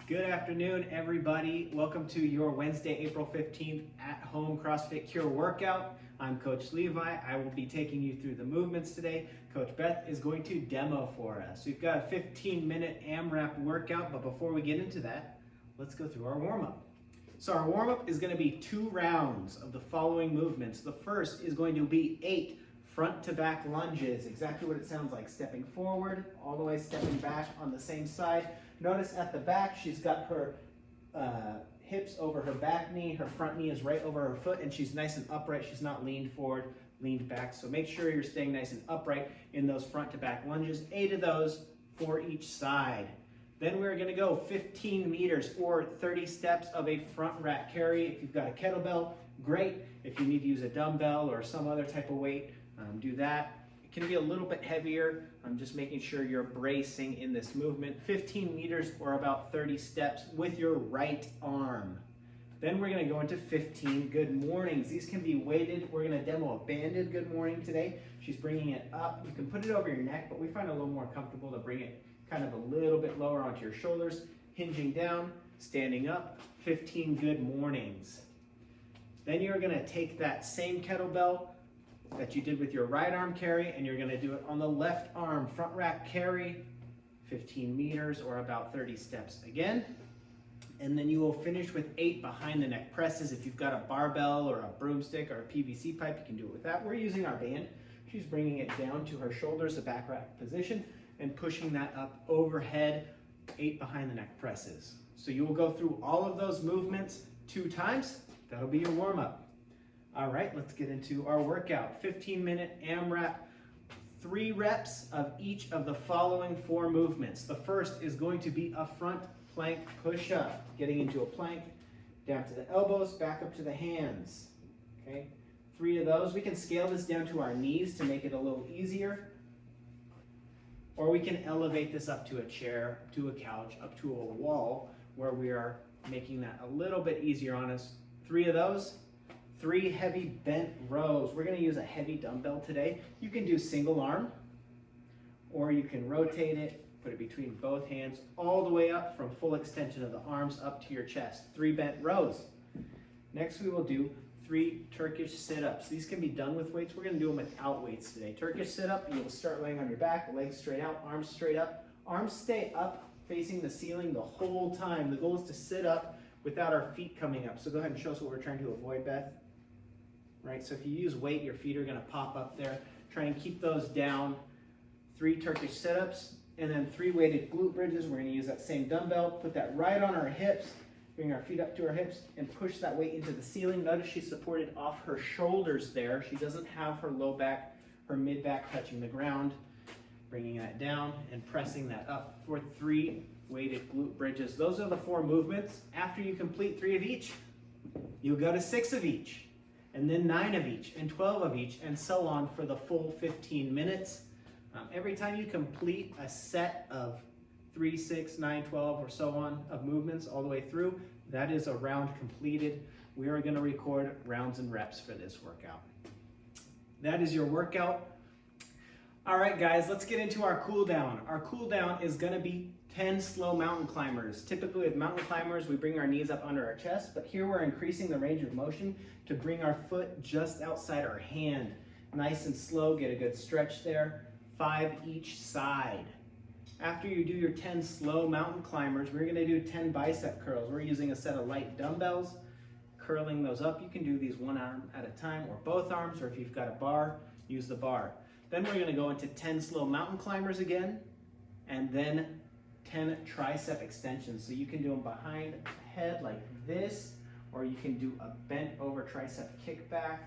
Good afternoon, everybody. Welcome to your Wednesday, April 15th at home CrossFit Cure workout. I'm Coach Levi. I will be taking you through the movements today. Coach Beth is going to demo for us. We've got a 15-minute AMRAP workout, but before we get into that, let's go through our warm-up. So our warm-up is going to be 2 rounds of the following movements. The first is going to be 8 front to back lunges, exactly what it sounds like, stepping forward, all the way stepping back on the same side. Notice at the back, she's got her hips over her back knee, her front knee is right over her foot, and she's nice and upright. She's not leaned forward, leaned back. So make sure you're staying nice and upright in those front to back lunges, 8 of those for each side. Then we're gonna go 15 meters or 30 steps of a front rack carry. If you've got a kettlebell, great. If you need to use a dumbbell or some other type of weight, do that. It can be a little bit heavier. I'm just making sure you're bracing in this movement. 15 meters or about 30 steps with your right arm. Then we're gonna go into 15 good mornings. These can be weighted. We're gonna demo a banded good morning today. She's bringing it up. You can put it over your neck, but we find it a little more comfortable to bring it kind of a little bit lower onto your shoulders, hinging down, standing up, 15 good mornings. Then you're gonna take that same kettlebell that you did with your right arm carry, and you're gonna do it on the left arm, front rack carry, 15 meters or about 30 steps again. And then you will finish with 8 behind the neck presses. If you've got a barbell or a broomstick or a PVC pipe, you can do it with that. We're using our band. She's bringing it down to her shoulders, the back rack position, and pushing that up overhead, 8 behind the neck presses. So you will go through all of those movements 2 times. That'll be your warm-up. All right, let's get into our workout. 15-minute AMRAP, 3 reps of each of the following 4 movements. The first is going to be a front plank push-up, getting into a plank, down to the elbows, back up to the hands. Okay, 3 of those. We can scale this down to our knees to make it a little easier, or we can elevate this up to a chair, up to a couch, up to a wall, where we are making that a little bit easier on us. 3 of those. 3 heavy bent rows. We're going to use a heavy dumbbell today. You can do single arm, or you can rotate it, put it between both hands, all the way up from full extension of the arms up to your chest. 3 bent rows. Next we will do 3 Turkish Sit-Ups. These can be done with weights. We're going to do them without weights today. Turkish Sit-Up, you will start laying on your back, legs straight out, arms straight up. Arms stay up facing the ceiling the whole time. The goal is to sit up without our feet coming up. So go ahead and show us what we're trying to avoid, Beth. Right, so if you use weight, your feet are going to pop up there. Try and keep those down. 3 Turkish Sit-Ups, and then 3 weighted glute bridges. We're going to use that same dumbbell, put that right on our hips, bring our feet up to our hips, and push that weight into the ceiling. Notice she's supported off her shoulders there. She doesn't have her low back, her mid back touching the ground. Bringing that down and pressing that up for 3 weighted glute bridges. Those are the 4 movements. After you complete 3 of each, you'll go to 6 of each, and then 9 of each, and 12 of each, and so on for the full 15 minutes. Every time you complete a set of 3, 6, 9, 12, or so on of movements all the way through, that is a round completed. We are going to record rounds and reps for this workout. That is your workout. All right, guys, let's get into our cool down. Our cool down is going to be 10 slow mountain climbers. Typically with mountain climbers, we bring our knees up under our chest, but here we're increasing the range of motion to bring our foot just outside our hand. Nice and slow, get a good stretch there. 5 each side. After you do your 10 slow mountain climbers, we're gonna do 10 bicep curls. We're using a set of light dumbbells, curling those up. You can do these 1 arm at a time or both arms, or if you've got a bar, use the bar. Then we're gonna go into 10 slow mountain climbers again, and then 10 tricep extensions. So you can do them behind the head like this, or you can do a bent over tricep kickback.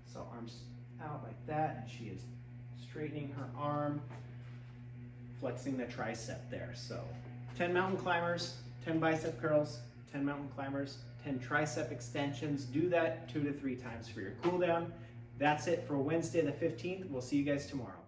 So arms out like that, and she is straightening her arm, flexing the tricep there. So 10 mountain climbers, 10 bicep curls, 10 mountain climbers, 10 tricep extensions. Do that 2 to 3 times for your cool down. That's it for Wednesday the 15th. We'll see you guys tomorrow.